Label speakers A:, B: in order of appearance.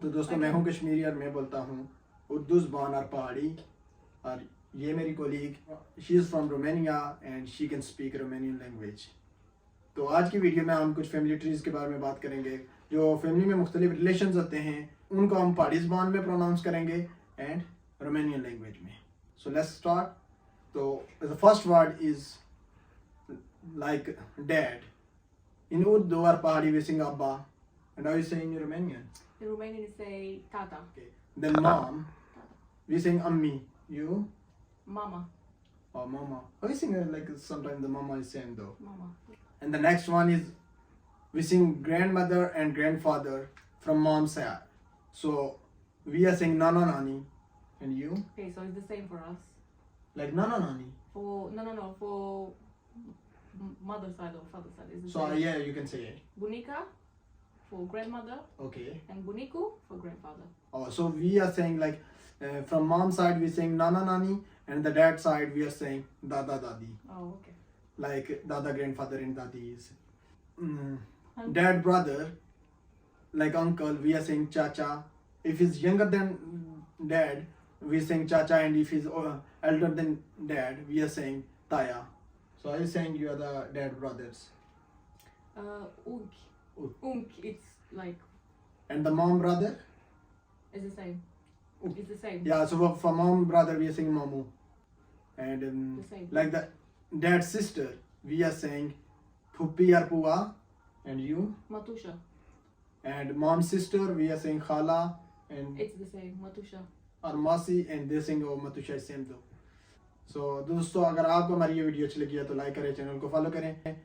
A: तो दोस्तों मैं हूं कश्मीरी और मैं बोलता हूं उर्दू ज़बान और पहाड़ी। और ये मेरी colleague, she is from Romania and she can speak Romanian language. तो आज की वीडियो में हम कुछ फैमिली ट्रीज़ के बारे में बात करेंगे। जो फैमिली में मुख्तलिफ रिलेशंस होते हैं उनको हम पहाड़ी ज़बान में प्रोनाउंस करेंगे एंड रोमानियन लैंग्वेज में। So let's start. तो the first word is like dad. In Urdu or Pahadi we sing Abba. And how you say in Romanian?
B: In Romanian you say tata.
A: Okay. Then mom, we sing Ammi. You?
B: Mama.
A: Or Mama. How you sing like sometimes the Mama is same though.
B: Mama.
A: And the next one is we sing grandmother and grandfather from mom's side. So we are saying Nana Nani. And you?
B: Okay, so it's the same for us.
A: Like Nana Nani.
B: For mother side or father side is the
A: So
B: same.
A: yeah, you can say it.
B: Bunica for grandmother
A: Okay.
B: and Buniku for grandfather.
A: Oh, so we are saying like from mom's side we saying Nana Nani, and the dad side we are saying Dada Dadi.
B: Oh, okay.
A: Like Dada grandfather and Dadi is.
B: Uncle.
A: Dad brother, like uncle, we are saying Chacha. If he's younger than dad, we saying Chacha, and if he's elder than dad, we are saying Taya. So are you saying you are the dad brothers?
B: Unk.
A: Unk.
B: Unk, it's like,
A: And the mom brother?
B: it's the same.
A: Unk.
B: It's the same.
A: Yeah, so for mom brother we are saying Mamu. And
B: The same.
A: like the dad's sister, we are saying Phuppi or Pua. And you?
B: Matusha.
A: And mom's sister, we are saying Khala. And
B: It's the same. Matusha.
A: और मासी and they सिंग और मतुशा same दो। सो दोस्तों अगर आपको हमारी ये video अच्छी लगी है तो लाइक करें, चैनल को फॉलो करें।